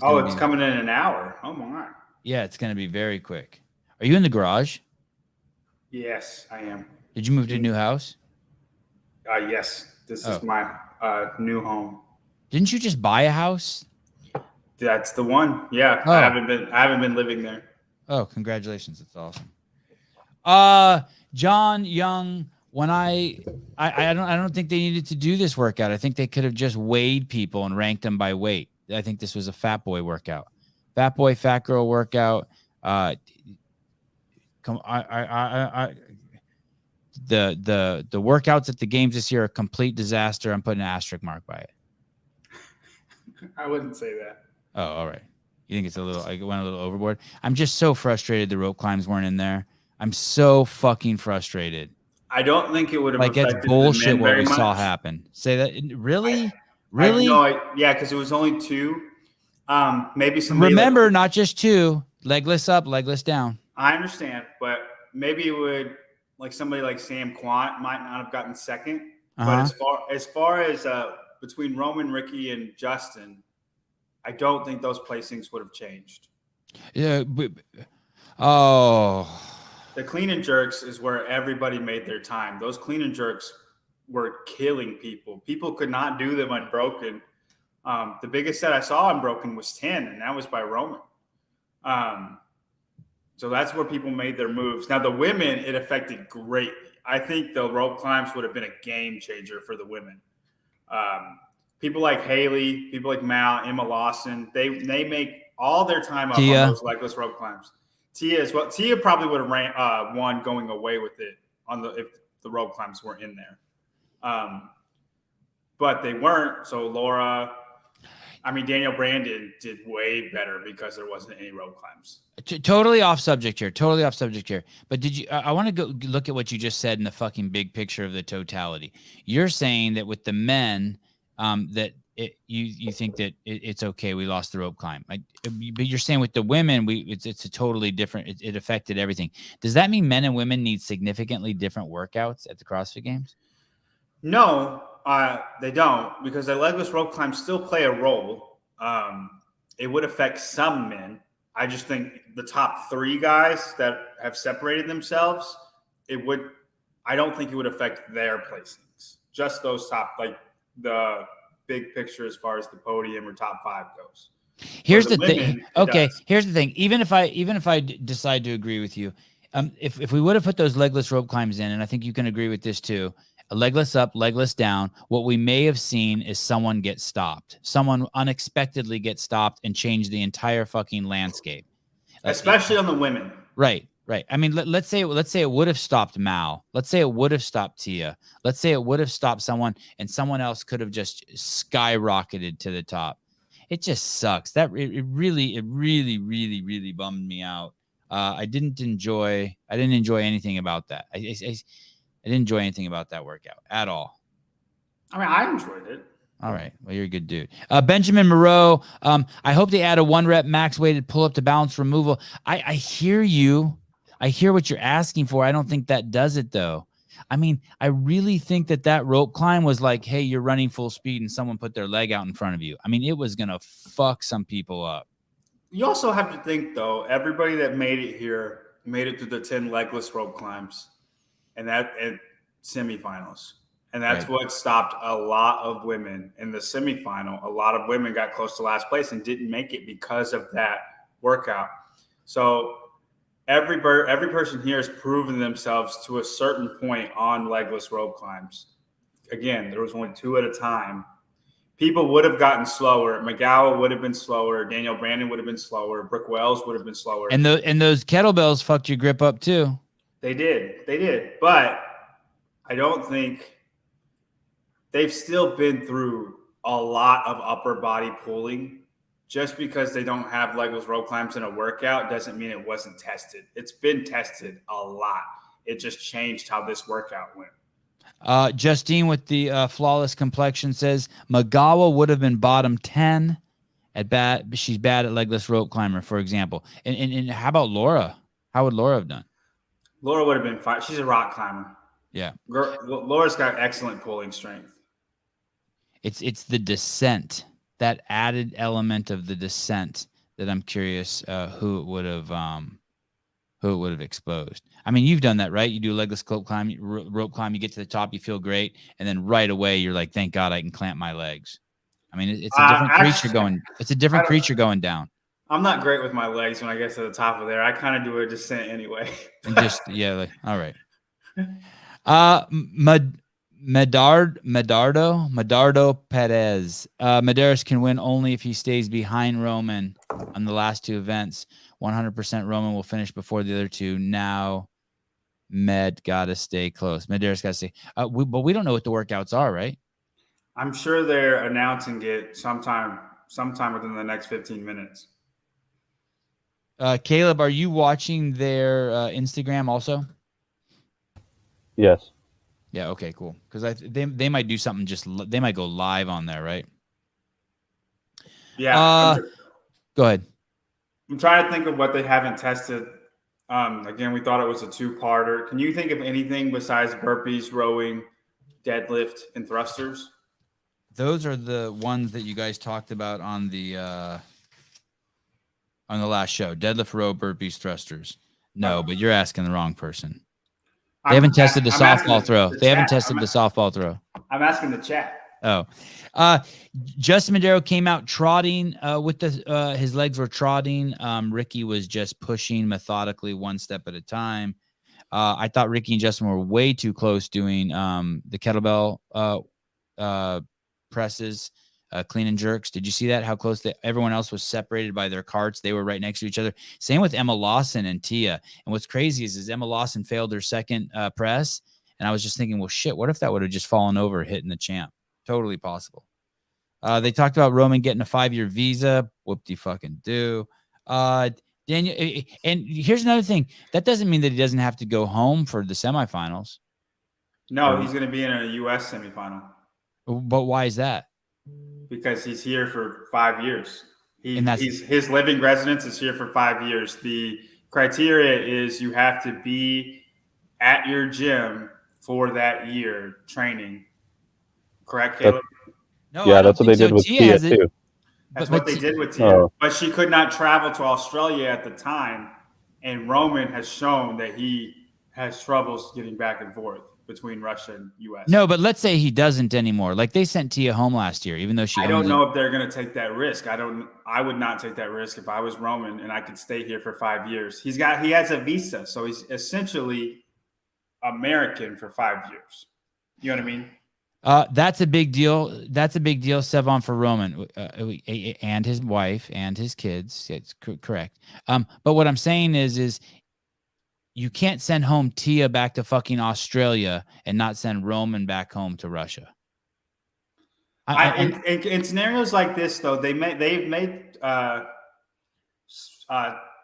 It's coming in an hour. Oh my. Yeah, it's going to be very quick. Are you in the garage? Yes, I am. Did you move to a new house? Yes, this is Oh, my new home. didn't you just buy a house? That's the one. Yeah, Oh, I haven't been living there. oh, congratulations. That's awesome. John Young, when I don't think they needed to do this workout. I think they could have just weighed people and ranked them by weight. I think this was a fat boy workout. Fat boy, fat girl workout. Come the workouts at the games this year are a complete disaster. I'm putting an asterisk mark by it. I wouldn't say that. Oh, all right. You think it's I went a little overboard? I'm just so frustrated the rope climbs weren't in there. I'm so fucking frustrated. I don't think it would have Like, it's affected the bullshit men what very we saw much. happen. Say that really? I Really? know. Yeah, because it was only two. Maybe somebody. Remember, not just two. Legless up, legless down. I understand, but maybe it would, like somebody like Sam Quant might not have gotten second. But as far as between Roman, Ricky, and Justin, I don't think those placings would have changed. Yeah. Oh. The clean and jerks is where everybody made their time. Those clean and jerks were killing people. People could not do them unbroken. The biggest set I saw unbroken was 10, and that was by Roman. So that's where people made their moves. Now, the women, it affected greatly. I think the rope climbs would have been a game changer for the women. People like Haley, people like Mal, Emma Lawson, they make all their time up Tia. on those legless rope climbs. Tia as well. Tia probably would have won going away with it if the rope climbs weren't in there. But they weren't. So Daniel Brandon did way better because there wasn't any rope climbs. Totally off subject here. But did you? I want to go look at what you just said in the fucking big picture of the totality. You're saying that with the men, you think that it's okay. We lost the rope climb. But you're saying with the women, it's a totally different. It affected everything. Does that mean men and women need significantly different workouts at the CrossFit Games? No, they don't, because the legless rope climbs still play a role. It would affect some men. I just think the top three guys that have separated themselves, I don't think it would affect their placings. Just those top, like the big picture as far as the podium or top five goes. Here's the thing. Okay, here's the thing. Even if I decide to agree with you, if we would have put those legless rope climbs in, and I think you can agree with this too, a legless up, legless down, what we may have seen is someone get stopped. Someone unexpectedly get stopped and change the entire fucking landscape. Especially on the women. Right. I mean, let's say it would have stopped Mal. Let's say it would have stopped Tia. Let's say it would have stopped someone, and someone else could have just skyrocketed to the top. It just sucks. It really bummed me out. I didn't enjoy anything about that. I didn't enjoy anything about that workout at all. I mean, I enjoyed it. All right. Well, you're a good dude. Benjamin Moreau. I hope they add a 1 rep max weighted pull up to balance removal. I hear you. I hear what you're asking for. I don't think that does it though. I mean, I really think that rope climb was like, hey, you're running full speed and someone put their leg out in front of you. I mean, it was going to fuck some people up. You also have to think though, everybody that made it here made it through the 10 legless rope climbs and semifinals. And that's what stopped a lot of women in the semifinal. A lot of women got close to last place and didn't make it because of that workout. So every person here has proven themselves to a certain point on legless rope climbs. Again, there was only 2 at a time. People would have gotten slower. McGowan would have been slower. Daniel Brandon would have been slower. Brooke Wells would have been slower. And those kettlebells fucked your grip up too. They did. But I don't think they've still been through a lot of upper body pulling. Just because they don't have legless rope climbs in a workout doesn't mean it wasn't tested. It's been tested a lot. It just changed how this workout went. Justine with the flawless complexion says Magawa would have been bottom 10 at bat. She's bad at legless rope climber, for example. And how about Laura? How would Laura have done? Laura would have been fine. She's a rock climber. Yeah. Laura's got excellent pulling strength. It's the descent. that added element of the descent that I'm curious who it would have exposed. I mean, you've done that, right? You do a legless rope climb, you get to the top, you feel great, and then right away you're like, thank God I can clamp my legs. I mean, it's a different creature going. It's a different creature going down. I'm not great with my legs when I get to the top of there. I kind of do a descent anyway. And just like, all right. Medardo Perez. Medeiros can win only if he stays behind Roman on the last two events. 100% Roman will finish before the other two. Now, Med got to stay close. Medeiros got to stay. But we don't know what the workouts are, right? I'm sure they're announcing it sometime within the next 15 minutes. Caleb, are you watching their Instagram also? Yes. Yeah. Okay. Cool. Because they might do something. They might go live on there, right? Yeah. Go ahead. I'm trying to think of what they haven't tested. Again, we thought it was a 2-parter. Can you think of anything besides burpees, rowing, deadlift, and thrusters? Those are the ones that you guys talked about on the last show. Deadlift, row, burpees, thrusters. No, but you're asking the wrong person. They haven't tested the softball throw. They haven't tested the softball throw. I'm asking the chat. Oh, Justin Madero came out trotting with his legs were trotting. Ricky was just pushing methodically one step at a time. I thought Ricky and Justin were way too close doing the kettlebell presses, clean and jerks. Did you see that? How close everyone else was separated by their carts. They were right next to each other. Same with Emma Lawson and Tia. And what's crazy is Emma Lawson failed her second press. And I was just thinking, well, shit, what if that would have just fallen over hitting the champ? Totally possible. They talked about Roman getting a 5-year visa. Whoop-de-fucking-do. Daniel, and here's another thing. That doesn't mean that he doesn't have to go home for the semifinals. No, he's going to be in a U.S. semifinal. But why is that? Because he's here for 5 years. His living residence is here for 5 years. The criteria is you have to be at your gym for that year training. Correct, Caleb? No, yeah, that's what they did with Tia too. That's what they did with Tia. Oh. But she could not travel to Australia at the time. And Roman has shown that he has troubles getting back and forth between Russia and U.S. No, but let's say he doesn't anymore. Like they sent Tia home last year, even though I don't know if they're going to take that risk. I would not take that risk if I was Roman and I could stay here for 5 years. He has a visa, so he's essentially American for 5 years. You know what I mean? That's a big deal. That's a big deal, Sevan, for Roman and his wife and his kids. It's correct. But what I'm saying is you can't send home Tia back to fucking Australia and not send Roman back home to Russia. In scenarios like this, though, they've made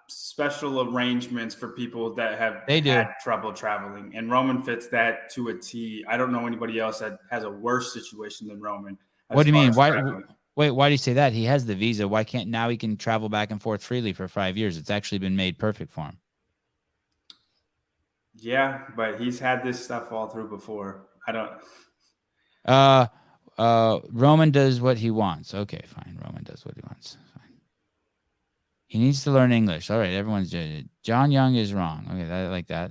special arrangements for people that have had trouble traveling, and Roman fits that to a T. I don't know anybody else that has a worse situation than Roman. What do you mean? Why do you say that? He has the visa. Why can't now he can travel back and forth freely for 5 years? It's actually been made perfect for him. Yeah, but he's had this stuff all through before. I don't. Roman does what he wants. Okay, fine. Roman does what he wants. Fine. He needs to learn English. All right, everyone's John Young is wrong. Okay, I like that.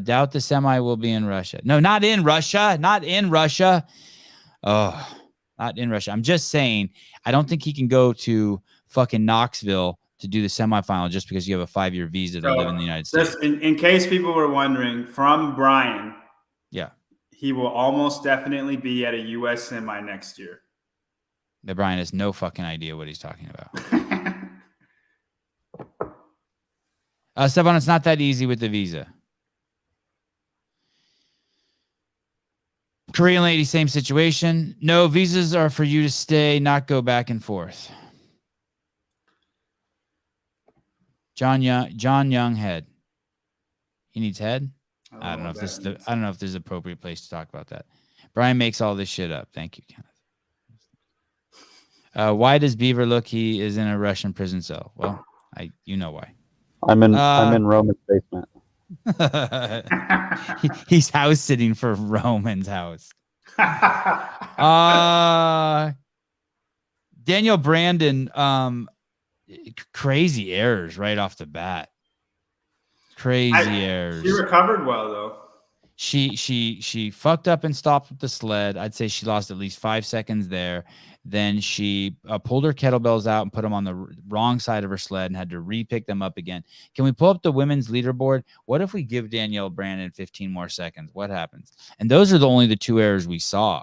Doubt the semi will be in Russia. No, not in Russia. Not in Russia. Oh, not in Russia. I'm just saying, I don't think he can go to fucking Knoxville to do the semifinal just because you have a 5-year visa to live in the United States. Just in case people were wondering, from Brian, yeah, he will almost definitely be at a U.S. semi next year. But Brian has no fucking idea what he's talking about. Sevan, it's not that easy with the visa. Korean lady, same situation. No, visas are for you to stay, not go back and forth. John Young head. He needs head. I don't know if this is I don't know if this is the appropriate place to talk about that. Brian makes all this shit up. Thank you, Kenneth. Why does Beaver look he is in a Russian prison cell? Well, you know why. I'm in Roman's basement. He's house sitting for Roman's house. Danielle Brandon, crazy errors right off the bat. Crazy errors. She recovered well though. She fucked up and stopped with the sled. I'd say she lost at least 5 seconds there. Then she pulled her kettlebells out and put them on the wrong side of her sled and had to re-pick them up again. Can we pull up the women's leaderboard? What if we give Danielle Brandon 15 more seconds? What happens? And those are only the 2 errors we saw.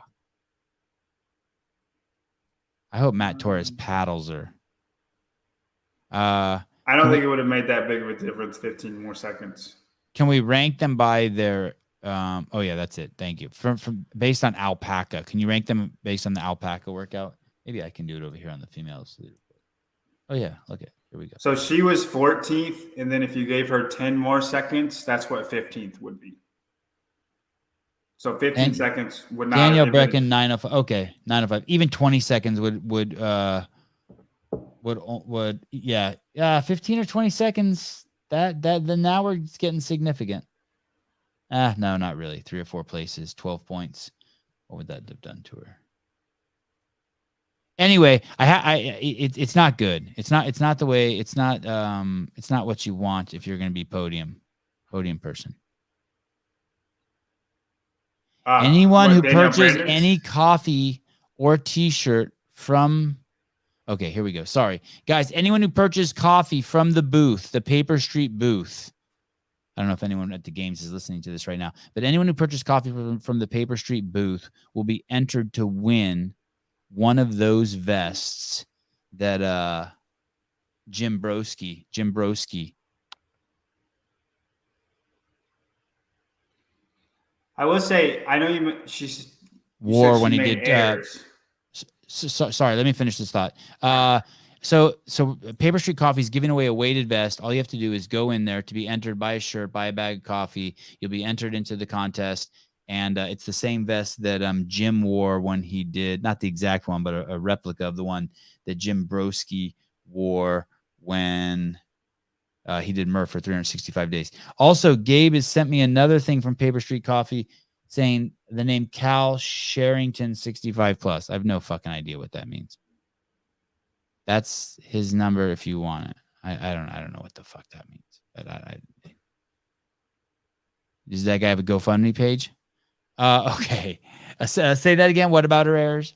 I hope Matt Torres paddles her. I don't think it would have made that big of a difference. 15 more seconds. Can we rank them by their? Oh yeah, that's it. Thank you. From based on Alpaca, can you rank them based on the Alpaca workout? Maybe I can do it over here on the females. Oh yeah, okay, here we go. So she was 14th, and then if you gave her 10 more seconds, that's what 15th would be. So 15 seconds would not. Danielle Brecken 905. Okay, 905. Even 20 seconds would yeah 15 or 20 seconds. That then now we're getting significant. No, not really. 3 or 4 places, 12 points. What would that have done to her? Anyway, it's not good. It's not the way. It's not what you want if you're going to be podium person. Anyone who purchased any coffee or T-shirt from. Okay, here we go. Sorry, guys. Anyone who purchased coffee from the booth, the Paper Street booth. I don't know if anyone at the games is listening to this right now, but anyone who purchased coffee from the Paper Street booth will be entered to win one of those vests that Jim Broski. I will say, I know she's wore when he did. Sorry, let me finish this thought. So Paper Street Coffee is giving away a weighted vest. All you have to do is go in there to be entered, buy a shirt, buy a bag of coffee. You'll be entered into the contest. And it's the same vest that Jim wore when he did, not the exact one, but a replica of the one that Jim Broski wore when he did Murph for 365 days. Also, Gabe has sent me another thing from Paper Street Coffee saying the name Cal Sherrington 65 plus. I have no fucking idea what that means. That's his number if you want it. I don't know what the fuck that means. But does that guy have a GoFundMe page? Okay. Say that again. What about her errors?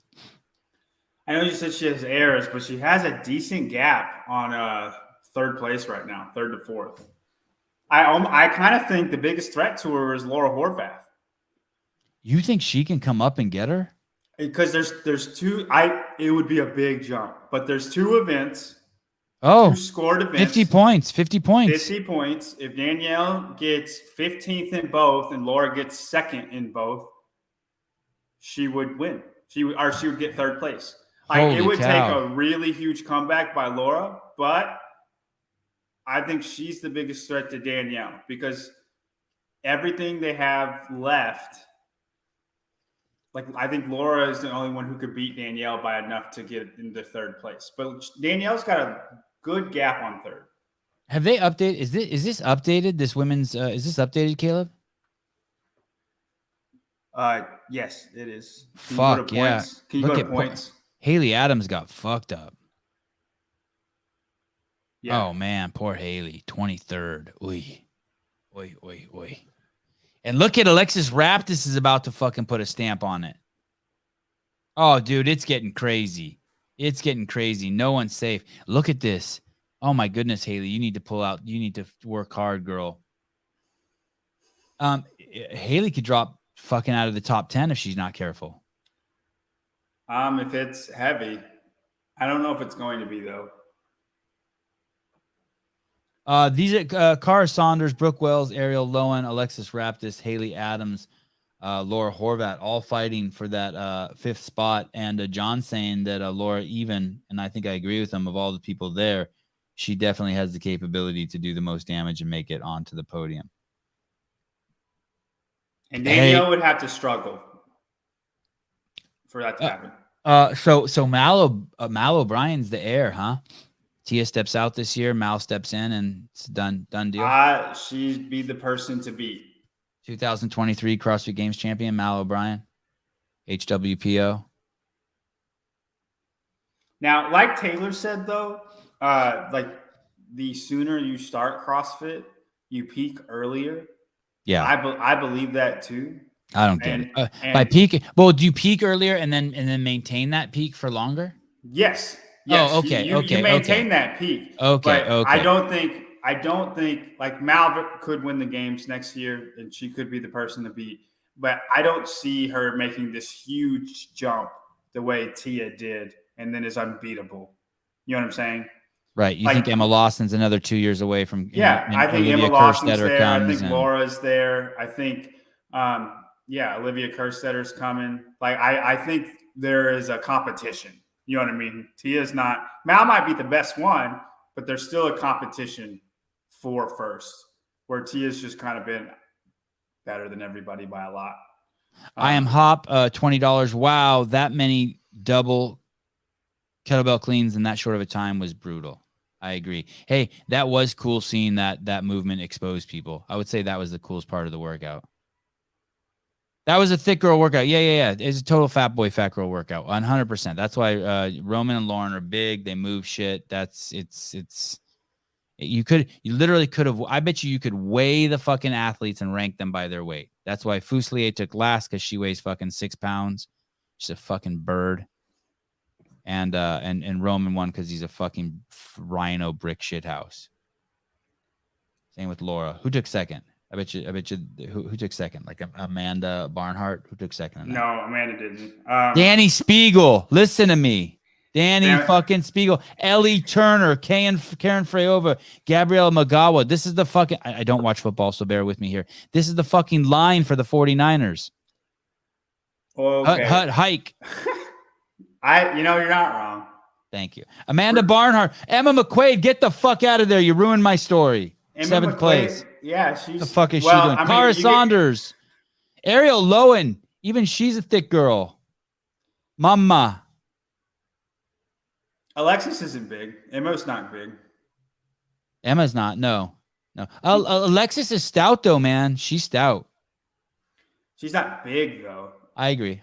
I know you said she has errors, but she has a decent gap on third place right now, 3rd to 4th. I kind of think the biggest threat to her is Laura Horvath. You think she can come up and get her? Because there's 2. It would be a big jump, but there's 2 events. Oh, 2 scored events. 50 points. 50 points. 50 points. If Danielle gets 15th in both and Laura gets 2nd in both, she would win. She would get 3rd place. It would take a really huge comeback by Laura, but I think she's the biggest threat to Danielle because everything they have left. I think Laura is the only one who could beat Danielle by enough to get into 3rd place. But Danielle's got a good gap on 3rd. Have they updated? Is this updated? This women's is this updated, Caleb? Yes, it is. Fuck yeah! Can you go to points? Haley Adams got fucked up. Yeah. Oh man, poor Haley, 23rd. Oy. And look at Alexis Raptis is about to fucking put a stamp on it. Oh, dude, it's getting crazy. It's getting crazy. No one's safe. Look at this. Oh my goodness, Haley, you need to pull out. You need to work hard, girl. Haley could drop fucking out of the top 10 if she's not careful. If it's heavy, I don't know if it's going to be though. These are Cara Saunders, Brooke Wells, Ariel Lowen, Alexis Raptis, Haley Adams, Laura Horvath, all fighting for that 5th spot. And John saying that Laura even, and I think I agree with him, of all the people there, she definitely has the capability to do the most damage and make it onto the podium. And Danielle would have to struggle for that to happen. So Mal O'Brien's the heir, huh? Tia steps out this year, Mal steps in, and it's done deal. She'd be the person to beat. 2023 CrossFit Games champion Mal O'Brien, HWPO. Now, like Taylor said, though, like the sooner you start CrossFit, you peak earlier. Yeah, I believe that too. I don't get it. By peak, well, do you peak earlier and then maintain that peak for longer? Yes. Oh, okay, You maintain that peak. Okay, but I don't think like Mal could win the games next year, and she could be the person to beat. But I don't see her making this huge jump the way Tia did, and then is unbeatable. You know what I'm saying? Right. You think Emma Lawson's another 2 years away from? I think Olivia Emma Lawson's Kerstetter there. I comes think Laura's there. I think, Olivia Kerstetter's coming. Like I think there is a competition. You know what I mean? Tia's not. Mal might be the best one, but there's still a competition for first, where Tia's just kind of been better than everybody by a lot. I am Hop, $20. Wow, that many double kettlebell cleans in that short of a time was brutal. I agree. Hey, that was cool seeing that movement expose people. I would say that was the coolest part of the workout. That was a thick girl workout. Yeah. It's a total fat boy, fat girl workout. 100%. That's why Roman and Lauren are big. They move shit. You literally could have. I bet you could weigh the fucking athletes and rank them by their weight. That's why Fuselier took last, because she weighs fucking 6 pounds. She's a fucking bird. And Roman won because he's a fucking rhino brick shit house. Same with Laura. Who took second? I bet you who took second? Like Amanda Barnhart? Who took second? No, Amanda didn't. Danny Spiegel. Listen to me. Danny fucking Spiegel. Ellie Turner. Karen Freyova. Gabrielle Magawa. This is the fucking... I don't watch football, so bear with me here. This is the fucking line for the 49ers. Okay. Hut hike. You're not wrong. Thank you. Amanda Barnhart. Emma McQuaid, get the fuck out of there. You ruined my story. Seventh place. Yeah, she's... The fuck is she doing? Cara Saunders. Ariel Lowen. Even she's a thick girl. Mama. Alexis isn't big. Emma's not big. Emma's not. No. Alexis is stout, though, man. She's stout. She's not big, though. I agree.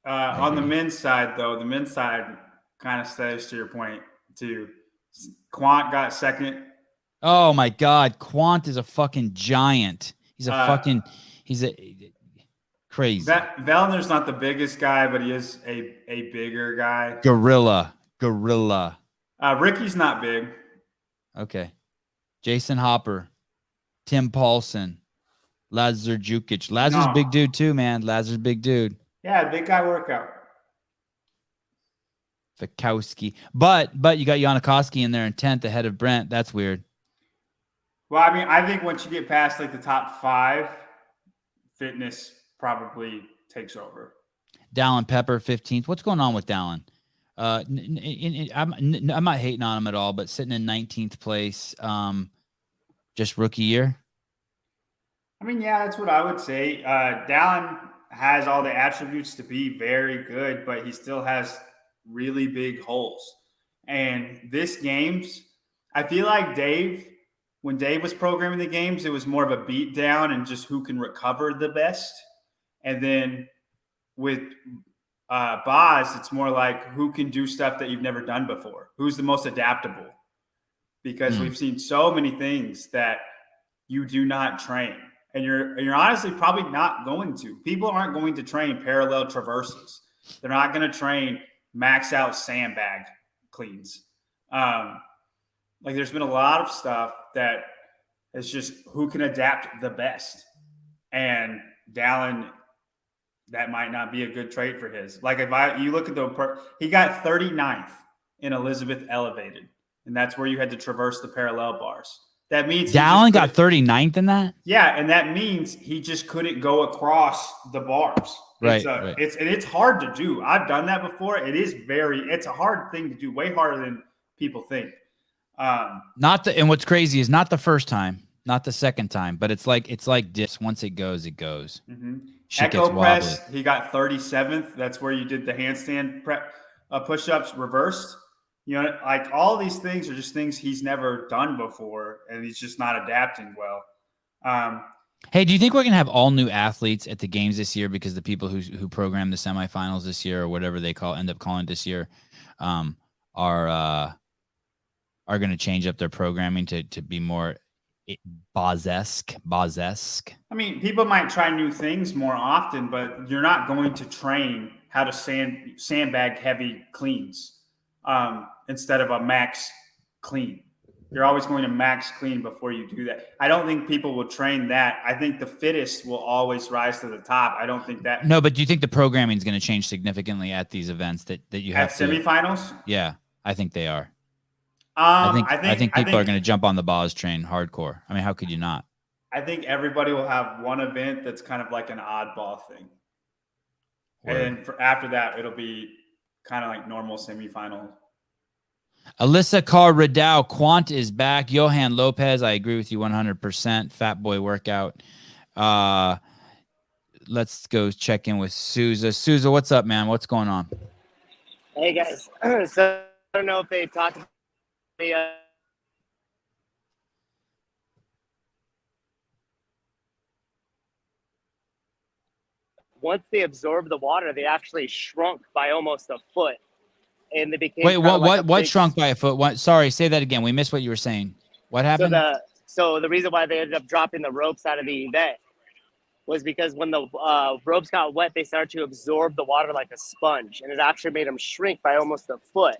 On the men's side, though, the men's side kind of stays to your point, too. Quant got second. Oh, my God. Quant is a fucking giant. He's a crazy. Vellner's not the biggest guy, but he is a bigger guy. Gorilla. Ricky's not big. Okay. Jason Hopper. Tim Paulson. Lazar Jukic. Lazar's big dude, too, man. Lazar's big dude. Yeah, big guy workout. Fikowski. But you got Janikowski in there in 10th ahead of Brent. That's weird. Well, I mean, I think once you get past like the top 5, fitness probably takes over. Dallin Pepper, 15th. What's going on with Dallin? I'm not hating on him at all, but sitting in 19th place, just rookie year. I mean, yeah, that's what I would say. Dallin has all the attributes to be very good, but he still has really big holes. And this games, I feel like when Dave was programming the games, it was more of a beat down and just who can recover the best. And then with Boz, it's more like who can do stuff that you've never done before. Who's the most adaptable? Because we've seen so many things that you do not train. And you're honestly probably not going to. People aren't going to train parallel traverses. They're not going to train max out sandbag cleans. Like there's been a lot of stuff that is just who can adapt the best. And Dallin, that might not be a good trait for his. Like you look at he got 39th in Elizabeth Elevated, and that's where you had to traverse the parallel bars. That means Dallin got 39th in that? Yeah, and that means he just couldn't go across the bars. Right. It's hard to do. I've done that before. It's a hard thing to do, way harder than people think. And what's crazy is not the first time, not the second time, but it's like dips. Once it goes, it goes. Mm-hmm. Shit Echo gets press, wobbly. he got 37th. That's where you did the handstand push-ups reversed. You know, like all these things are just things he's never done before, and he's just not adapting well. Hey, do you think we're gonna have all new athletes at the games this year because the people who program the semifinals this year or whatever they end up calling it this year, um, are going to change up their programming to be more Boz-esque? I mean, people might try new things more often, but you're not going to train how to sandbag heavy cleans instead of a max clean. You're always going to max clean before you do that. I don't think people will train that. I think the fittest will always rise to the top. I don't think that. No, but do you think the programming is going to change significantly at these events that you have at semifinals? Yeah, I think they are. I think people are going to jump on the Boz train hardcore. I mean, how could you not? I think everybody will have one event that's kind of like an oddball thing. Word. And then after that, it'll be kind of like normal semifinal. Alyssa Carr-Riddau, Quant is back. Johan Lopez, I agree with you 100%. Fat boy workout. Let's go check in with Souza. Souza, what's up, man? What's going on? Hey, guys. So I don't know if they talked about the once they absorbed the water, they actually shrunk by almost a foot. And they became what shrunk by a foot? What? Sorry, say that again. We missed what you were saying. What happened? So the reason why they ended up dropping the ropes out of the event was because when the ropes got wet, they started to absorb the water like a sponge, and it actually made them shrink by almost a foot.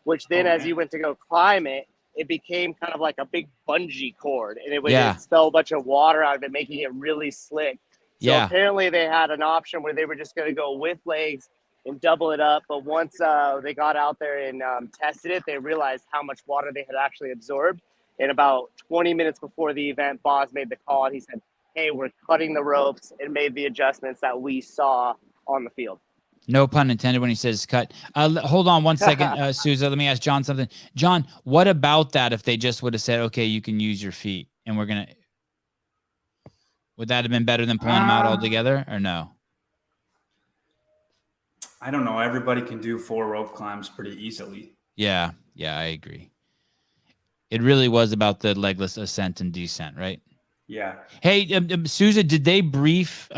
Which then, as you went to go climb it, it became kind of like a big bungee cord, and it would expel a bunch of water out of it, making it really slick. So apparently they had an option where they were just going to go with legs and double it up. But once they got out there and tested it, they realized how much water they had actually absorbed. And about 20 minutes before the event, Boz made the call, and he said, hey, we're cutting the ropes, and made the adjustments that we saw on the field. No pun intended when he says cut. Hold on one second, Souza. Let me ask John something. John, what about that if they just would have said, okay, you can use your feet, and we're going to – would that have been better than pulling them out altogether or no? I don't know. Everybody can do 4 rope climbs pretty easily. Yeah, I agree. It really was about the legless ascent and descent, right? Yeah. Hey, Souza, did they brief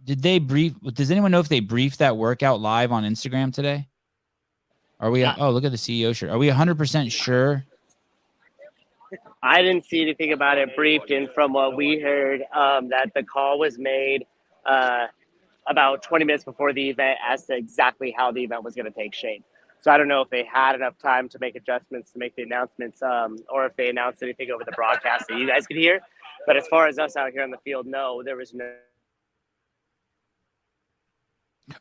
does anyone know if they briefed that workout live on Instagram today? Are we look at the CEO shirt. Are we 100% sure? I didn't see anything about it briefed, and from what we heard, that the call was made about 20 minutes before the event as to exactly how the event was going to take shape. So I don't know if they had enough time to make adjustments to make the announcements, or if they announced anything over the broadcast that you guys could hear. But as far as us out here on the field, no, there was no.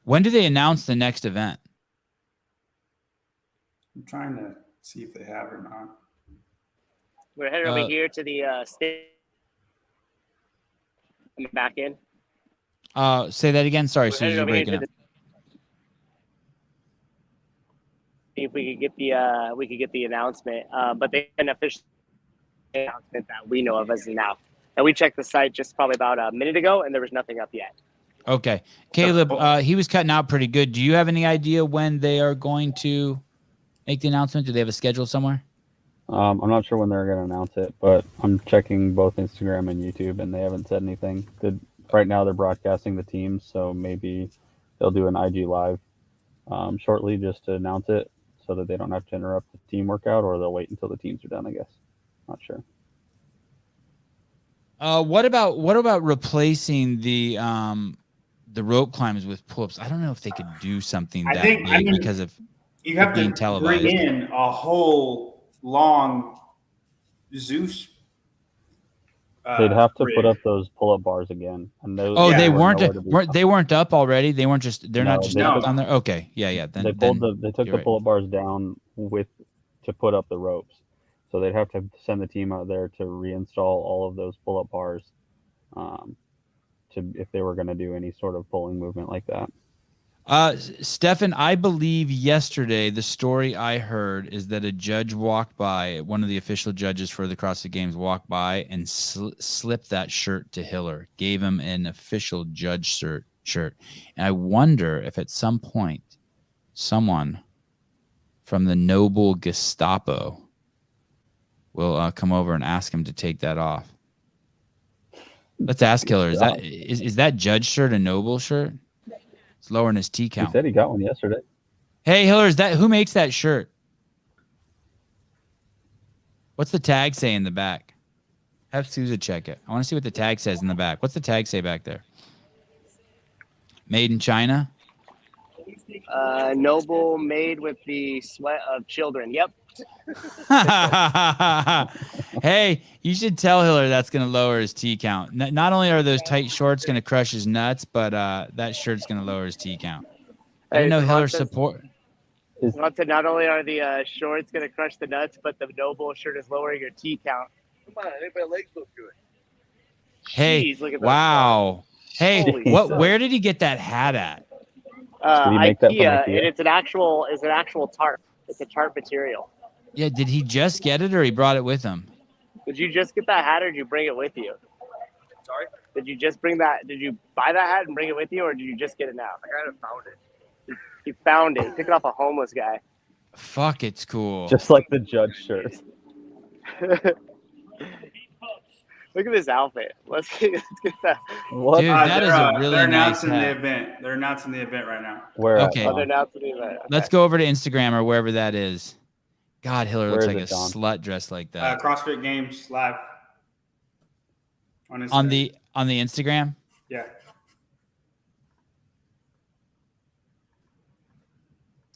When do they announce the next event? I'm trying to see if they have or not. We're headed over here to the state. Back in. Say that again. Sorry, Susie, you're breaking up. See if we could get the announcement, but they an official announcement that we know of as of now. And we checked the site just probably about a minute ago, and there was nothing up yet. Okay, Caleb, he was cutting out pretty good. Do you have any idea when they are going to make the announcement? Do they have a schedule somewhere? I'm not sure when they're going to announce it, but I'm checking both Instagram and YouTube, and they haven't said anything. Right now, they're broadcasting the teams, so maybe they'll do an IG live shortly just to announce it, so that they don't have to interrupt the team workout, or they'll wait until the teams are done, I guess. Not sure. What about replacing the rope climbs with pull-ups? I don't know if they could do something because of you have being to televised. Bring in a whole long Zeus. They'd have to put up those pull-up bars again. And those, they weren't up already. They're not just up on there. Okay, yeah. Then they took the pull-up bars down to put up the ropes. So they'd have to send the team out there to reinstall all of those pull-up bars, if they were going to do any sort of pulling movement like that. Stefan, I believe yesterday the story I heard is that a judge walked by, one of the official judges for the CrossFit Games walked by and slipped that shirt to Hiller, gave him an official judge shirt. And I wonder if at some point someone from the noble Gestapo will come over and ask him to take that off. Let's ask Killer. Is that Judge shirt a Noble shirt? It's lowering his T He count. said he got one yesterday. Hey, Hiller, who makes that shirt? What's the tag say in the back? Have Souza check it. I want to see what the tag says in the back. What's the tag say back there? Made in China? Noble, made with the sweat of children. Yep. Hey, you should tell Hiller that's going to lower his T count. Not only are those tight shorts going to crush his nuts, but that shirt's going to lower his T count. I didn't know Hiller support. Not only are the shorts going to crush the nuts, but the Noble shirt is lowering your T count. Come on, I think my legs look good. Hey, Jeez, look at wow. Hey, Holy where did he get that hat at? Did he make that from IKEA, IKEA? and it's an actual tarp. It's a tarp material. Yeah, did he just get it or he brought it with him? Did you just get that hat, or did you bring it with you? Sorry? Did you just bring that? Did you buy that hat and bring it with you, or did you just get it now? I kind of found it. You found it. You took it off a homeless guy. Fuck, it's cool. Just like the Judge shirt. Look at this outfit. Let's get that. What? Dude, that is a really they're nice announcing hat. the event. They're announcing the event right now. Where at, Okay. Tom? They're now to the event. Let's go over to Instagram or wherever that is. God, Hiller looks Where like is a it, Don? slut dressed like that. CrossFit Games live on Instagram. On the Instagram? Yeah.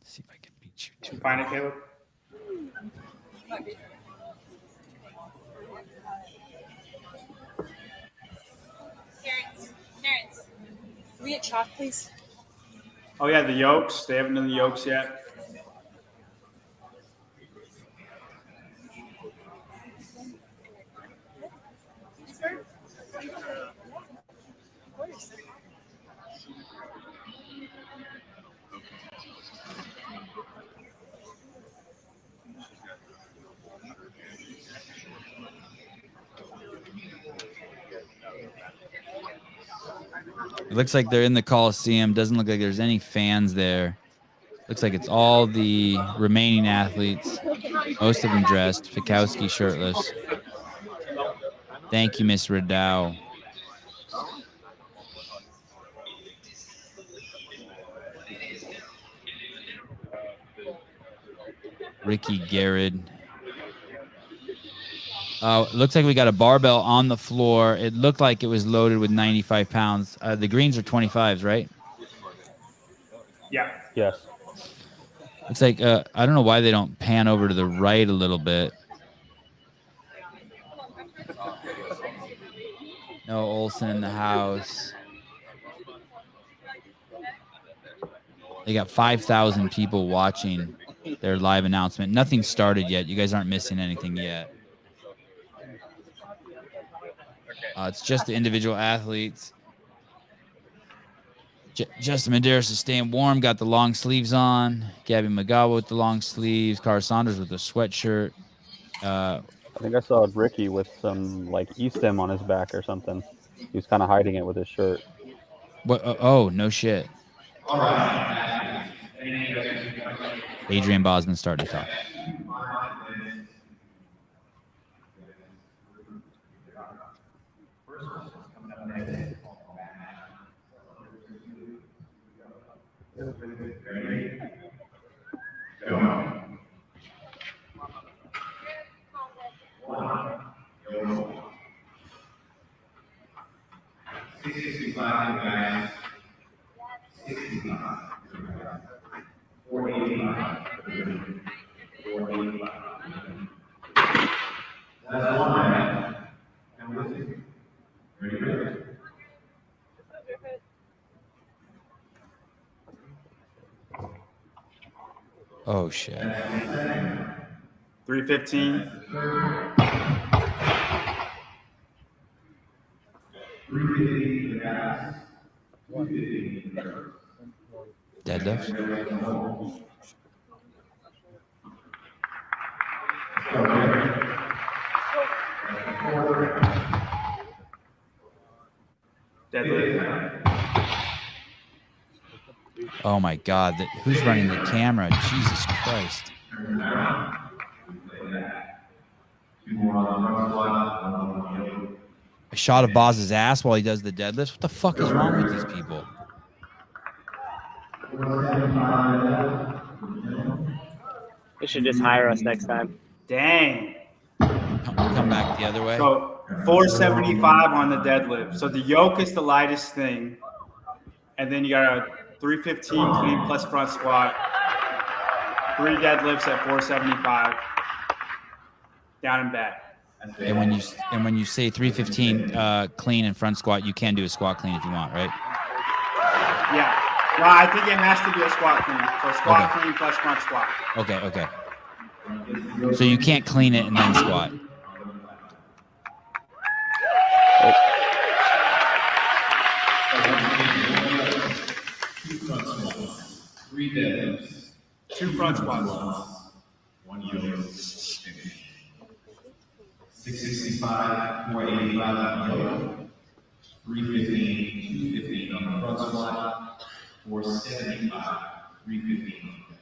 Let's see if I can beat you to it. Find it, Caleb. Terrence, can we get chalk, please? Oh yeah, the yolks. They haven't done the yolks yet. It looks like they're in the Coliseum. Doesn't look like there's any fans there. Looks like it's all the remaining athletes. Most of them dressed. Fikowski shirtless. Thank you, Miss Ridow. Ricky Garrett. Looks like we got a barbell on the floor. It looked like it was loaded with 95 pounds. The greens are 25s, right? Yeah. Yes. Looks like, I don't know why they don't pan over to the right a little bit. No Olsen in the house. They got 5,000 people watching their live announcement. Nothing started yet. You guys aren't missing anything yet. It's just the individual athletes. Justin Medeiros is staying warm, got the long sleeves on. Gabby Magawa with the long sleeves. Cara Saunders with the sweatshirt. I think I saw Ricky with some like E-stem on his back or something. He was kind of hiding it with his shirt. What? Oh, no shit. Adrian Bosman started to talk. Oh shit. 315. Deadlift. Deadlift. Oh my God. Who's running the camera? Jesus Christ. a shot of Boz's ass while he does the deadlifts. What the fuck is wrong with these people? They should just hire us next time. Dang. Come back the other way. So 475 on the deadlift. So the yoke is the lightest thing. And then you got a 315 clean plus front squat. 3 deadlifts at 475. Down and back. And when you say 315 clean and front squat, you can do a squat clean if you want, right? Yeah. Well, I think it has to be a squat clean. So squat clean plus front squat. Okay. So you can't clean it and then squat. Three deadlifts. 2 front squats. 1 yoke. 665, 485 on the yoke. 315, 215 on the front squat. 475, 315 on the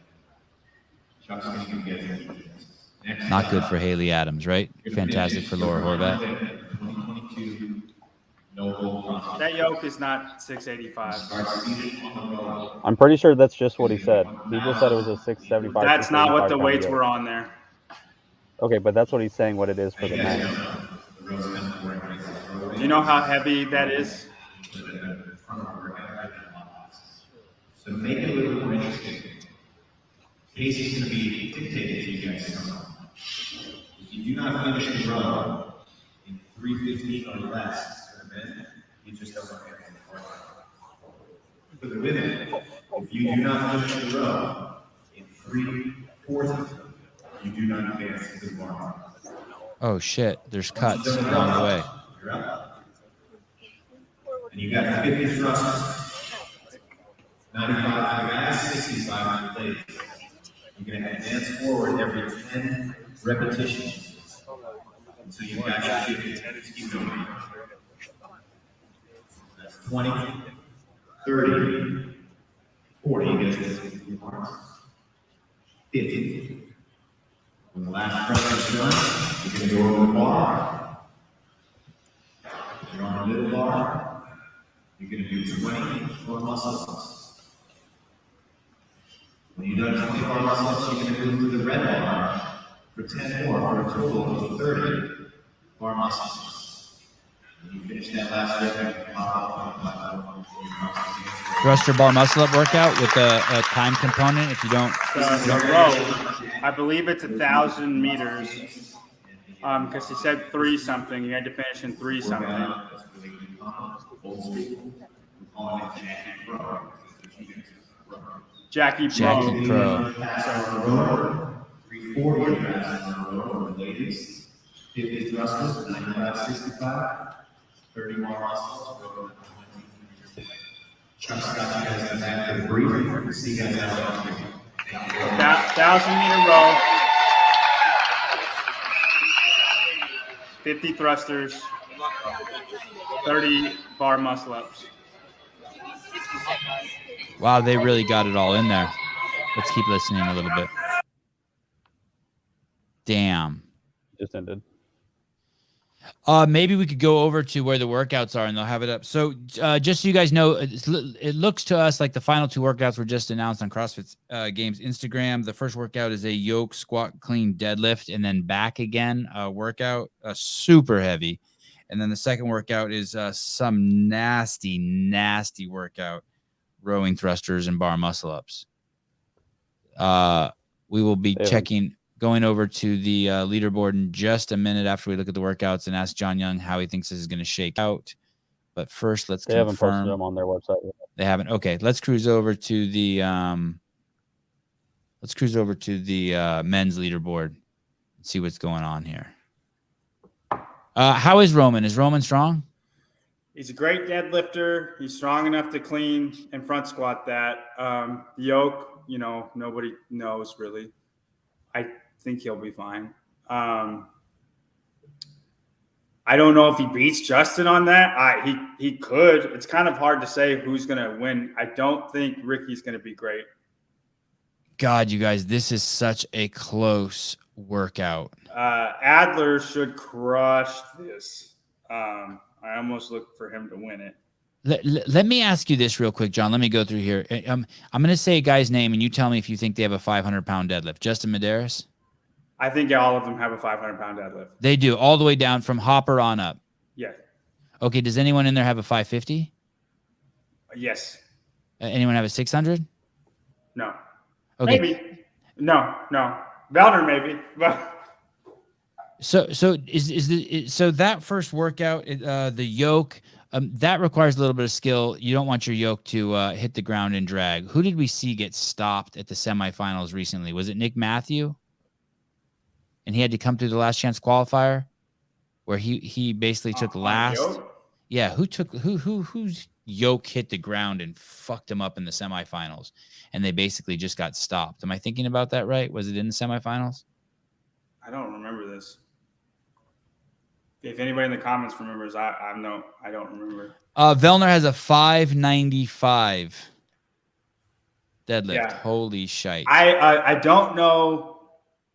Chuck's going to get it. Not good for Haley Adams, right? Fantastic for Laura Horvat. 2022, no hold CrossFit. That yoke is not 685. I'm pretty sure that's just what he said. He just said it was a 675. That's not what the 685 weights yoke. were on there. Okay, but that's what he's saying what it is for the men. Do you know how heavy that is? So make it a little more interesting. Pace is going to be dictated to you guys somehow. If you do not finish the row in 315 or less for the men, you just don't get it. For the women, if you do not finish the row in 340, you do not advance to the bar. Oh shit! There's cuts along the way. You're up. And you got 50 thrusters, 95 on the gas, 65 on the plate. You're going to advance forward every 10 repetitions. And so you've got your 50 to keep going. That's 20, 30, 40, you guys get 50. When the last press is done, you're going to go over the bar. You're on the middle bar. You're going to do 20 bar muscle-ups. When you're done 20 bar muscle-ups, you're going to move to the red bar for 10 more for a total of 30 bar muscle-ups. When you finish that last rep, you can pop up. Thruster bar muscle up workout with a time component. If you don't, The row, I believe it's 1,000 meters. Because he said 3 something. You had to finish in 3 something. Jackie Pro. 340 for the ladies, 50 thrusters, 95, 65, 30 more muscles. Chuck's got you guys in the back for the brief. See you guys out there. 1,000-meter row. 50 thrusters. 30 bar muscle ups. wow, they really got it all in there. Let's keep listening a little bit. Damn. Just ended. Maybe we could go over to where the workouts are and they'll have it up. So just so you guys know, it looks to us like the final 2 workouts were just announced on CrossFit Games Instagram. The first workout is a yoke, squat, clean, deadlift, and then back again workout, super heavy. And then the second workout is some nasty workout, rowing thrusters and bar muscle ups. We will be going over to the leaderboard in just a minute after we look at the workouts and ask John Young how he thinks this is going to shake out. But first, let's They haven't posted them on their website yet. They haven't. Okay, let's cruise over to the men's leaderboard and see what's going on here. How is Roman? Is Roman strong? He's a great deadlifter. He's strong enough to clean and front squat that. The yoke, nobody knows really. I think he'll be fine. I don't know if he beats Justin on that. He could. It's kind of hard to say who's going to win. I don't think Ricky's going to be great. God, you guys, this is such a close workout. Adler should crush this. I almost look for him to win it. Let me ask you this real quick, John. Let me go through here. I'm going to say a guy's name, and you tell me if you think they have a 500-pound deadlift. Justin Medeiros? I think all of them have a 500-pound deadlift. They do, all the way down from Hopper on up. Yeah. Okay, does anyone in there have a 550? Yes. Anyone have a 600? No. Okay. Maybe. No. Velner maybe, but So so that first workout, the yoke, that requires a little bit of skill. You don't want your yoke to hit the ground and drag. Who did we see get stopped at the semifinals recently? Was it Nick Matthew? And he had to come through the last chance qualifier, where he basically took last. Yeah, whose yoke hit the ground and fucked him up in the semifinals, and they basically just got stopped. Am I thinking about that right? Was it in the semifinals? I don't remember this. If anybody in the comments remembers, I don't remember. Vellner has a 595 deadlift. Yeah. Holy shite. I don't know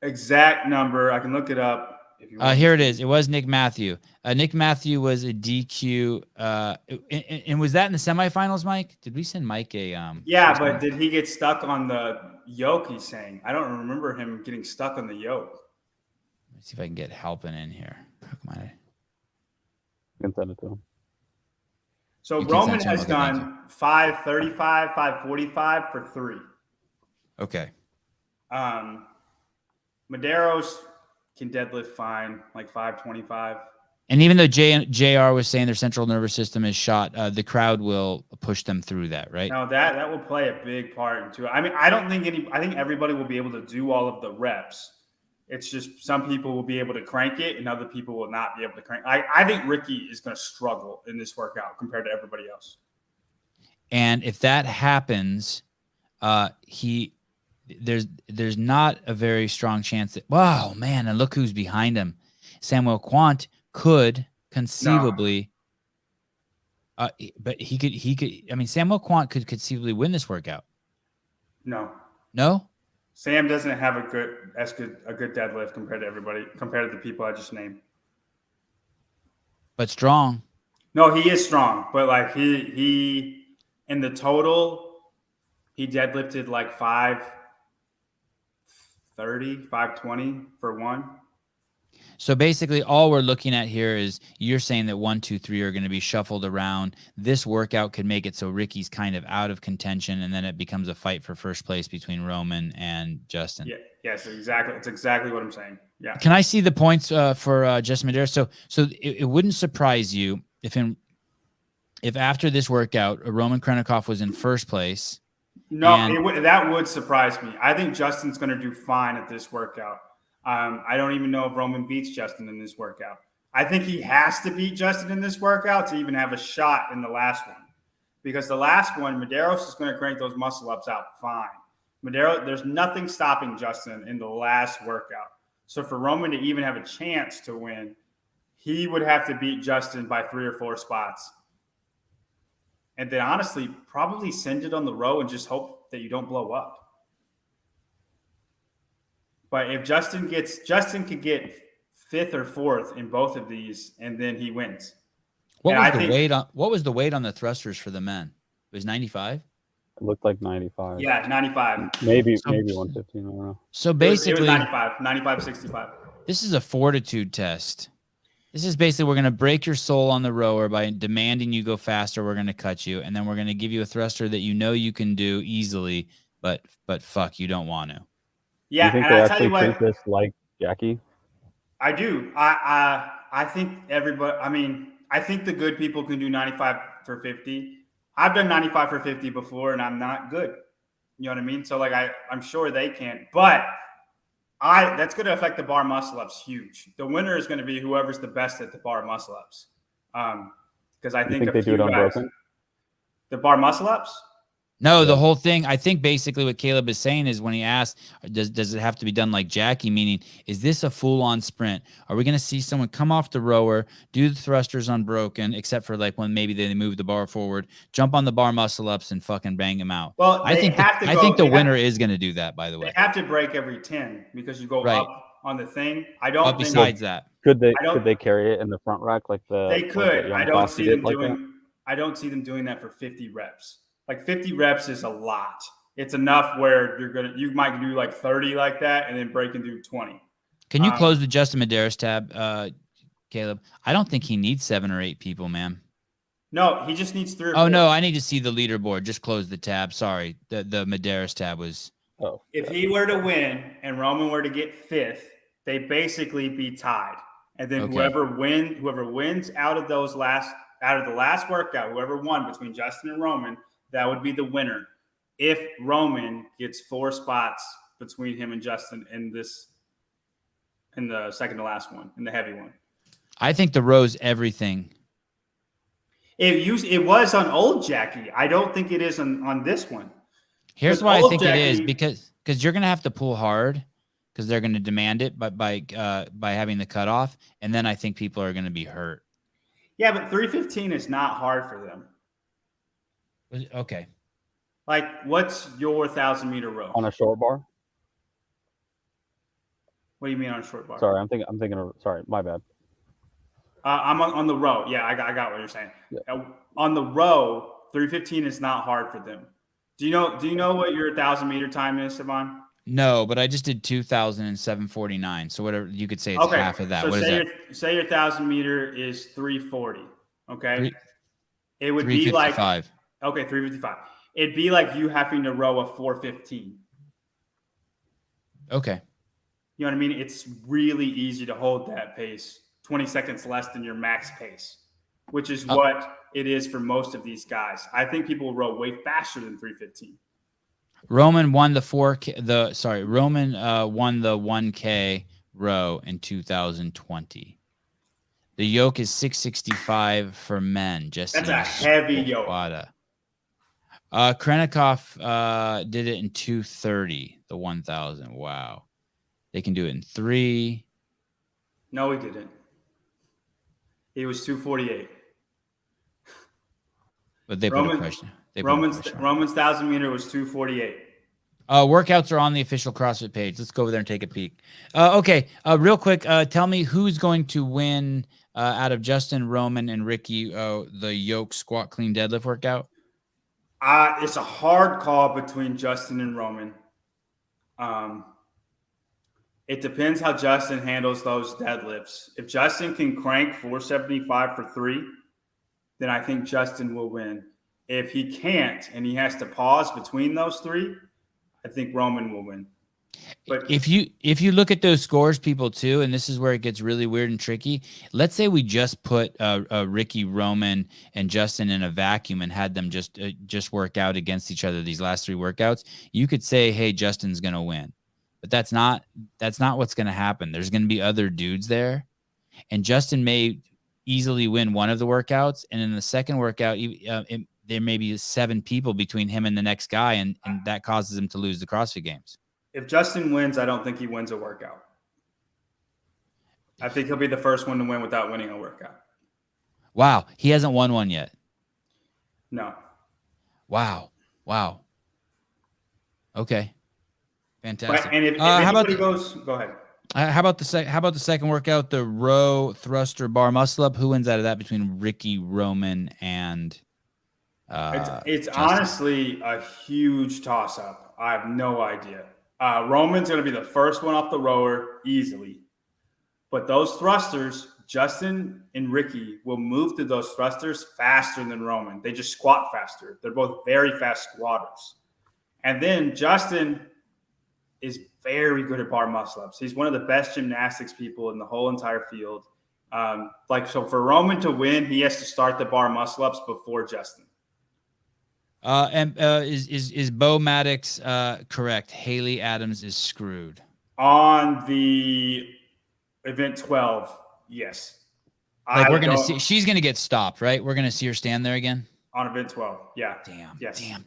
exact number. I can look it up if you want. Here it is. It was Nick Matthew. Nick Matthew was a DQ. And was that in the semifinals, Mike? Did we send Mike a Yeah, but did he get stuck on the yoke? He's saying. I don't remember him getting stuck on the yoke. Let's see if I can get helping in here. Come on. I can send it to him. So You can Roman send has to him. Okay, done 535, 545 for 3. Okay. Medeiros can deadlift fine, like 525. And even though JR was saying their central nervous system is shot, the crowd will push them through that, right? No, that will play a big part into it. I mean, I think everybody will be able to do all of the reps. It's just some people will be able to crank it and other people will not be able to crank. I think Ricky is going to struggle in this workout compared to everybody else. And if that happens, there's not a very strong chance that, wow, man, and look who's behind him. Samuel Quant could conceivably, but he could, I mean, Samuel Quant could conceivably win this workout. No? Sam doesn't have a good deadlift compared to the people I just named. But strong. No, he is strong, but like he in the total, he deadlifted like 530, 520 for one. So basically all we're looking at here is you're saying that 1, 2, 3 are going to be shuffled around. This workout could make it so Ricky's kind of out of contention, and then it becomes a fight for first place between Roman and Justin. Yeah, yes, exactly. It's exactly what I'm saying. Yeah. Can I see the points for Justin Medeiros? So it wouldn't surprise you if after this workout, Roman Krennikov was in first place. No, that would surprise me. I think Justin's going to do fine at this workout. I don't even know if Roman beats Justin in this workout. I think he has to beat Justin in this workout to even have a shot in the last one. Because the last one, Medeiros is going to crank those muscle ups out fine. There's nothing stopping Justin in the last workout. So for Roman to even have a chance to win, he would have to beat Justin by 3 or 4 spots. And then honestly, probably send it on the row and just hope that you don't blow up. But if Justin could get 5th or 4th in both of these, and then he wins. What was the weight on the thrusters for the men? It was 95? It looked like 95. Yeah, 95. Maybe 115. I don't know. So basically, it was 95, 65. This is a fortitude test. This is basically, we're going to break your soul on the rower by demanding you go faster. We're going to cut you, and then we're going to give you a thruster that you know you can do easily, but fuck, you don't want to. Yeah, do you think they actually treat this like Jackie? I do. I think everybody. I mean, I think the good people can do 95 for 50. I've done 95 for 50 before, and I'm not good. You know what I mean? So like, I'm sure they can, but that's going to affect the bar muscle ups huge. The winner is going to be whoever's the best at the bar muscle ups. Because I think they do it on broken. The bar muscle ups. No, the whole thing. I think basically what Caleb is saying is when he asked, does it have to be done like Jackie? Meaning, is this a full-on sprint? Are we going to see someone come off the rower, do the thrusters unbroken, except for like when maybe they move the bar forward, jump on the bar muscle ups and fucking bang them out? Well, I think the winner is going to do that. By the way, they have to break every 10 because you go right up on the thing. I don't. But besides that, Could they I don't- could they carry it in the front rack like the They like could. that young I don't Classy see did them like that? doing. I don't see them doing that for 50 reps. Like 50 reps is a lot. It's enough where you might do like 30 like that and then break and do 20. Can you close the Justin Medeiros tab, Caleb? I don't think he needs 7 or 8 people, man. No, he just needs 3 or 4. Oh no, I need to see the leaderboard. Just close the tab. Sorry, the Medeiros tab was. Oh, If he were to win and Roman were to get 5th, they basically be tied. And then Okay. whoever wins out of the last workout, whoever won between Justin and Roman, that would be the winner. If Roman gets 4 spots between him and Justin in the second to last one, in the heavy one. I think the row's everything. It was on old Jackie. I don't think it is on this one. Here's Because why I old think it is Jackie- because you're gonna have to pull hard because they're gonna demand it, but by having the cutoff, and then I think people are gonna be hurt. Yeah, but 315 is not hard for them. Okay. Like, what's your 1,000-meter row? on a short bar. What do you mean on a short bar? Sorry, I'm thinking of. Sorry, my bad. I'm on the row. Yeah, I got what you're saying. Yeah. On the row, 315 is not hard for them. Do you know what your 1,000-meter time is, Sevan? No, but I just did 2,749. So whatever you could say, it's half of that. So What is that? say your 1,000-meter is 340. Okay, it would be 355. like 355. It'd be like you having to row a 415. Okay. You know what I mean? It's really easy to hold that pace, 20 seconds less than your max pace, which is what it is for most of these guys. I think people will row way faster than 315. Roman won the 4K. Roman won the 1K row in 2020. The yoke is 665 for men. That's a heavy yoke. Krennikov did it in 230, the 1,000. Wow. They can do it in 3. No, he didn't. He was 248. But they put a question. Roman's 1,000-meter was 248. Workouts are on the official CrossFit page. Let's go over there and take a peek. Okay, real quick, tell me who's going to win out of Justin, Roman, and Ricky the yoke squat clean deadlift workout? It's a hard call between Justin and Roman. It depends how Justin handles those deadlifts. If Justin can crank 475 for 3, then I think Justin will win. If he can't and he has to pause between those 3, I think Roman will win. But if you look at those scores, people too, and this is where it gets really weird and tricky. Let's say we just put Ricky, Roman, and Justin in a vacuum and had them just work out against each other these last 3 workouts. You could say, "Hey, Justin's gonna win," but that's not what's gonna happen. There's gonna be other dudes there, and Justin may easily win one of the workouts, and in the second workout, there may be 7 people between him and the next guy, and that causes him to lose the CrossFit Games. if Justin wins, I don't think he wins a workout. I think he'll be the first one to win without winning a workout. Wow, he hasn't won one yet. No. Wow. Okay, fantastic. And if how about anybody goes, go ahead. How about the second workout, the row thruster bar muscle up? Who wins out of that between Ricky, Roman, and It's honestly a huge toss up. I have no idea. Roman's going to be the first one off the rower easily. But those thrusters, Justin and Ricky will move to those thrusters faster than Roman. They just squat faster. They're both very fast squatters. And then Justin is very good at bar muscle ups. He's one of the best gymnastics people in the whole entire field. So for Roman to win, he has to start the bar muscle ups before Justin. Is Bo Maddox correct? Haley Adams is screwed. On the event 12, yes. Like we're gonna see, she's gonna get stopped, right? We're gonna see her stand there again. On event 12, yeah. Damn. Yes. Damn.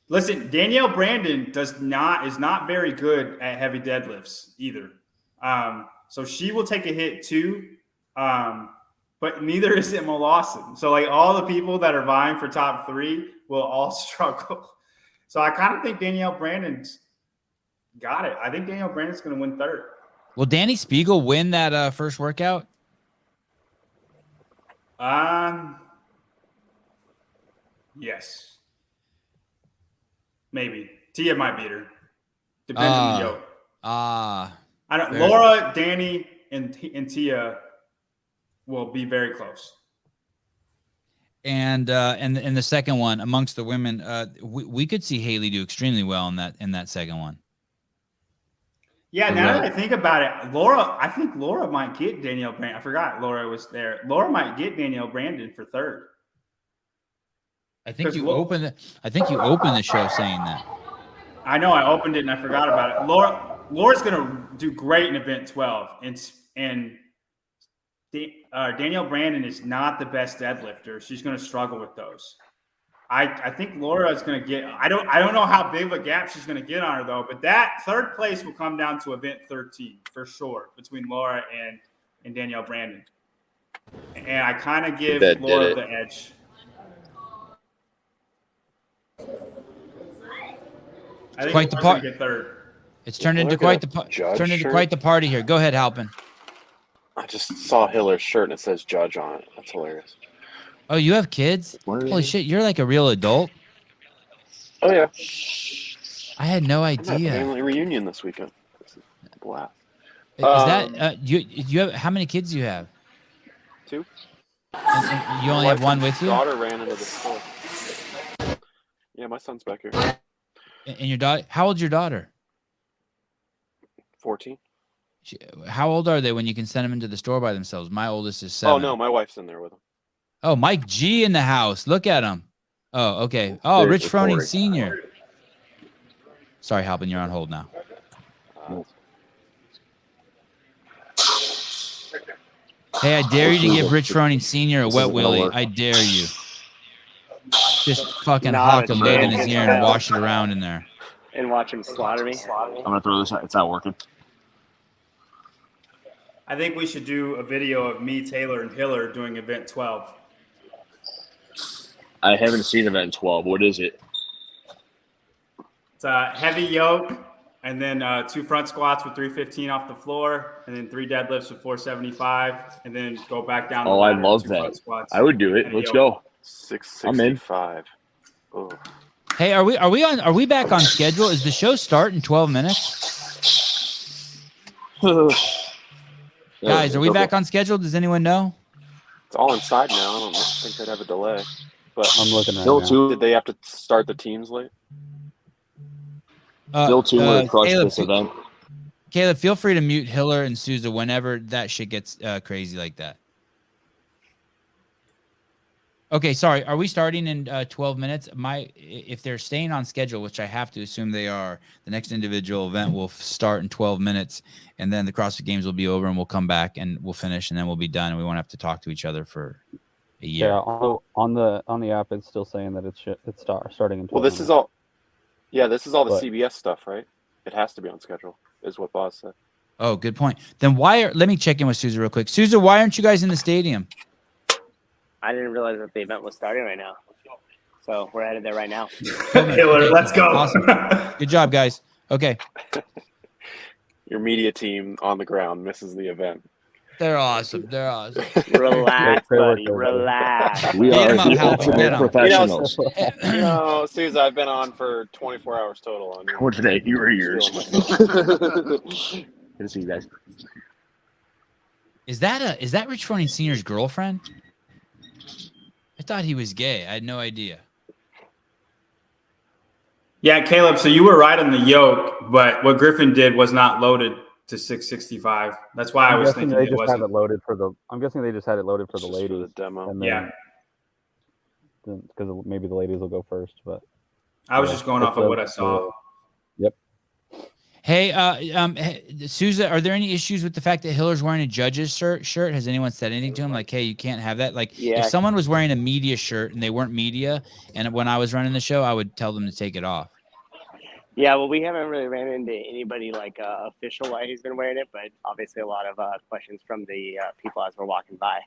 Listen, Danielle Brandon is not very good at heavy deadlifts either. So she will take a hit too. But neither is Emma Lawson. So like all the people that are vying for top 3 will all struggle. So I kind of think Danielle Brandon's got it. I think Danielle Brandon's going to win 3rd. Will Danny Spiegel win that first workout? Yes. Maybe. Tia might beat her. Depends on the yoke. I don't. Laura, Danny, and Tia will be very close. And the second one amongst the women, we could see Haley do extremely well in that second one. Yeah, now that I think about it, I think Laura might get Danielle Brandon. I forgot Laura was there. Laura might get Danielle Brandon for third. I think you opened the show saying that. I know I opened it and I forgot about it. Laura's gonna do great in event 12, and Danielle Brandon is not the best deadlifter. She's gonna struggle with those. I think Laura is gonna get. I don't know how big of a gap she's gonna get on her though. But that third place will come down to event 13 for sure between Laura and Danielle Brandon. And I kind of give Laura the edge. I think quite the party. Get third. It's turned into quite the party here. Go ahead, Halpin. I just saw Hiller's shirt and it says Judge on it. That's hilarious. Oh, you have kids? Holy shit, you're like a real adult. Oh yeah. I had no I'm at idea. family reunion this weekend. This is a blast. Is that you have how many kids do you have? 2. And you only have one with you? My daughter ran into the store. Yeah, my son's back here. And your daughter? How old's your daughter? 14. How old are they when you can send them into the store by themselves? My oldest is 7. Oh no, my wife's in there with them. Oh, Mike G in the house. Look at him. Oh, okay. Oh, Rich Froning Sr. Sorry, Halpin, you're on hold now. Hey, I dare you to give Rich Froning Sr. a wet willy. I dare you. Just fucking hawk a lid in his ear and wash it around in there. And watch him slaughter me. I'm gonna throw this out. It's not working. I think we should do a video of me, Taylor, and Hiller doing event 12. I haven't seen event 12. What is it? It's a heavy yoke, and then 2 front squats with 315 off the floor, and then 3 deadlifts with 475, and then go back down. Oh, I love that. I would do it. Let's go. 665. Oh. Hey, are we back on schedule? Is the show start in 12 minutes? Guys, are we back on schedule? Does anyone know? It's all inside now. I don't think they'd have a delay. But I'm looking at still it. Did they have to start the teams late? Still 2 to crush this event. Caleb, feel free to mute Hiller and Souza whenever that shit gets crazy like that. Okay, sorry. Are we starting in 12 minutes? If they're staying on schedule, which I have to assume they are, the next individual event will start in 12 minutes, and then the CrossFit Games will be over, and we'll come back and we'll finish, and then we'll be done, and we won't have to talk to each other for a year. Yeah, on the app, it's still saying that it's starting in 12 Well, this minutes. is all. Yeah, this is all the CBS stuff, right? It has to be on schedule, is what Boz said. Oh, good point. Then let me check in with Souza real quick. Souza, why aren't you guys in the stadium? I didn't realize that the event was starting right now. So we're headed there right now. Hiller, let's go. Awesome. Good job, guys. Okay. Your media team on the ground misses the event. They're awesome. They're awesome. Relax, buddy. Relax. We Get are 'em up, the Halpin, get 'em. ultimate professionals. Susan, I've been on for 24 hours total on you. For today, you were yours. Good to see you guys. Is that Rich Froning Sr.'s girlfriend? I thought he was gay. I had no idea. Yeah, Caleb, so you were right on the yoke, but what Griffin did was not loaded to 665. That's why I was thinking they it just wasn't. had it loaded for the. I'm guessing they just had it loaded for the Just for ladies. the demo. And then, Yeah. Because maybe the ladies will go first, but I was just going off of what I saw. Yep. Hey, Souza, are there any issues with the fact that Hiller's wearing a judge's shirt? Has anyone said anything to him? Like, hey, you can't have that. Like, Yeah. if someone was wearing a media shirt and they weren't media, and when I was running the show, I would tell them to take it off. Yeah, well, we haven't really ran into anybody like official why he's been wearing it, but obviously a lot of questions from the people as we're walking by.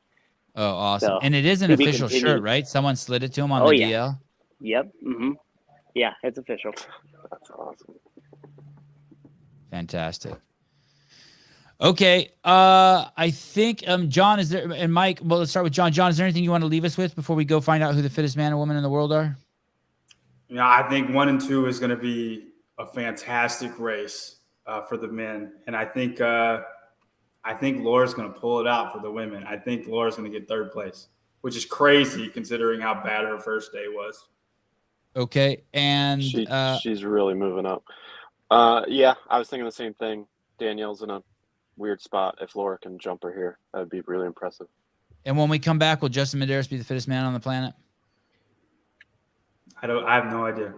Oh, awesome. So, And it is an to be official continued. shirt, right? Someone slid it to him on Oh, the yeah. DL? Yep. Mm-hmm. Yeah, it's official. That's awesome. Fantastic. Okay. I think John, is there, and Mike, well, let's start with John. John, is there anything you want to leave us with before we go find out who the fittest man or woman in the world are? I think 1 and 2 is going to be a fantastic race for the men, and I think Laura's going to pull it out for the women. I think Laura's going to get 3rd place, which is crazy considering how bad her first day was. Okay, and she's really moving up. Yeah, I was thinking the same thing. Danielle's in a weird spot. If Laura can jump her here, that'd be really impressive. And when we come back, will Justin Medeiros be the fittest man on the planet? I have no idea.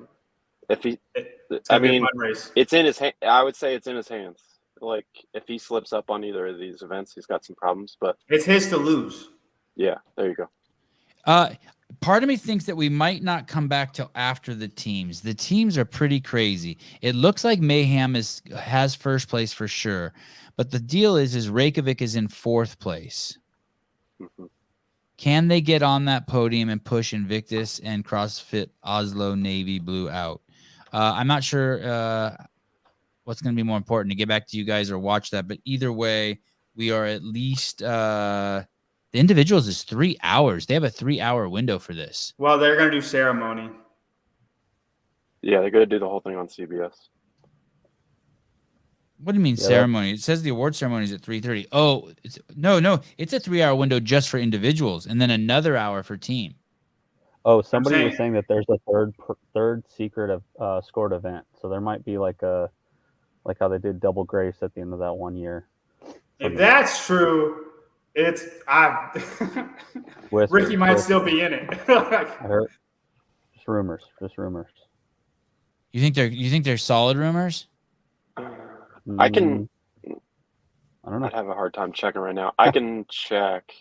If he, It's I gonna be a mean, fun race. it's in his hand. I would say it's in his hands. Like if he slips up on either of these events, he's got some problems. But It's his to lose. yeah, there you go. Part of me thinks that we might not come back till after the teams. The teams are pretty crazy. It looks like Mayhem has 1st place for sure, but the deal is Reykjavik is in 4th place. Mm-hmm. Can they get on that podium and push Invictus and CrossFit Oslo Navy Blue out? I'm not sure what's going to be more important, to get back to you guys or watch that, but either way, we are at least the individuals is 3 hours. They have a 3-hour window for this. Well, they're going to do ceremony. Yeah, they're going to do the whole thing on CBS. What do you mean ceremony? It says the award ceremony is at 3:30. Oh, no. It's a 3-hour window just for individuals, and then another hour for team. Oh, somebody was saying that there's a third secret of scored event. So there might be like how they did Double Grace at the end of that one year. If that's true, Ricky might still be in it. I heard just rumors. You think they're solid rumors? I don't know. I'd have a hard time checking right now. I can check,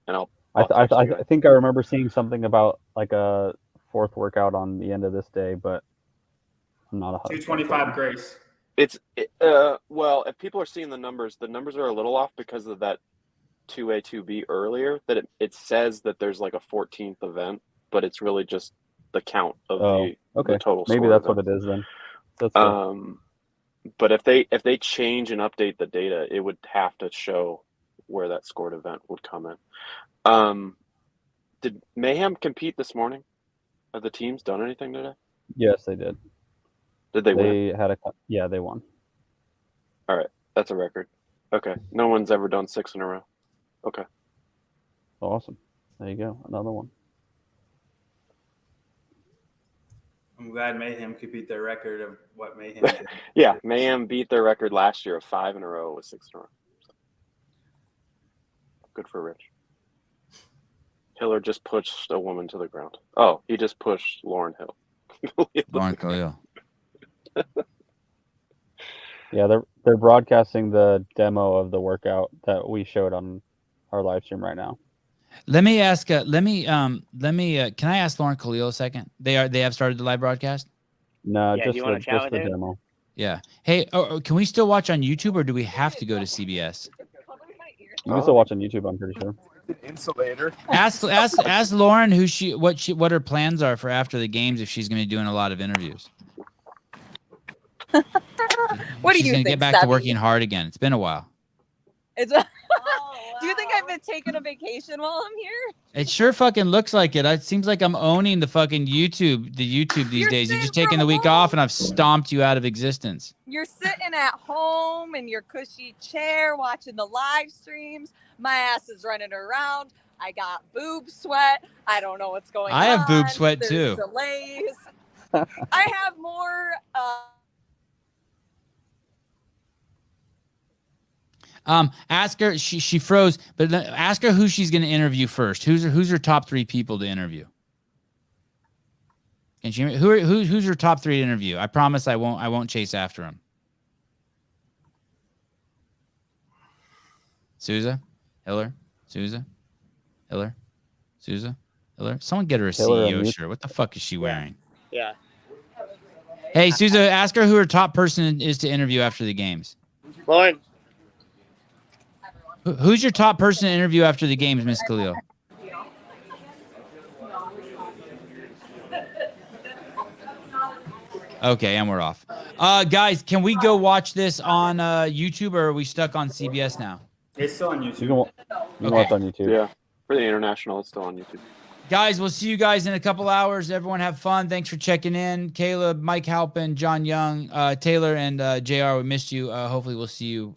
and I think I remember seeing something about like a 4th workout on the end of this day, but I'm not 225 Grace. Well, if people are seeing the numbers are a little off because of that 2A 2B earlier. That it says that there's like a 14th event, but it's really just the count of the total. Maybe that's what it is then. But if they change and update the data, it would have to show where that scored event would come in. Did Mayhem compete this morning? Have the teams done anything today? Yes, they did. Did they win? They won. All right, that's a record. Okay, no one's ever done 6 in a row. Okay. Awesome. There you go. Another one. I'm glad Mayhem could beat their record of what Mayhem did. Yeah, Mayhem beat their record last year of 5 in a row with 6 in a row. So. Good for Rich. Hiller just pushed a woman to the ground. Oh, he just pushed Lauren Hill. Lauren Khalil. Yeah, they're broadcasting the demo of the workout that we showed on our live stream right now. Let me ask. Can I ask Lauren Khalil a second? They have started the live broadcast. No, just the demo. Yeah. Hey, can we still watch on YouTube, or do we have to go to CBS? You can still watch on YouTube. I'm pretty sure. Insulator. Ask Lauren what her plans are for after the games, if she's going to be doing a lot of interviews. What do she's you gonna think? Get back Sevan? to working hard again. It's been a while. Do you think I've been taking a vacation while I'm here? It sure fucking looks like it. It seems like I'm owning the fucking YouTube these days. You've just taken the week off, and I've stomped you out of existence. You're sitting at home in your cushy chair watching the live streams. My ass is running around. I got boob sweat. I don't know what's going on. I have boob sweat too. Delays. I have more. Ask her. She froze, but ask her who she's going to interview first. Who's her top 3 people to interview? And who's her top 3 to interview? I promise I won't chase after him. Souza, Hiller, Souza, Hiller, Souza, Hiller. Someone get her a CEO shirt. What the fuck is she wearing? Yeah. Hey, Souza, ask her who her top person is to interview after the games. Lauren. Who's your top person to interview after the games, Miss Khalil? Okay, and we're off. Guys, can we go watch this on YouTube, or are we stuck on CBS now? It's still on YouTube. You can watch on YouTube. Yeah, for the international, it's still on YouTube. Guys, we'll see you guys in a couple hours. Everyone have fun. Thanks for checking in. Caleb, Mike Halpin, John Young, Taylor, and JR, we missed you. Hopefully we'll see you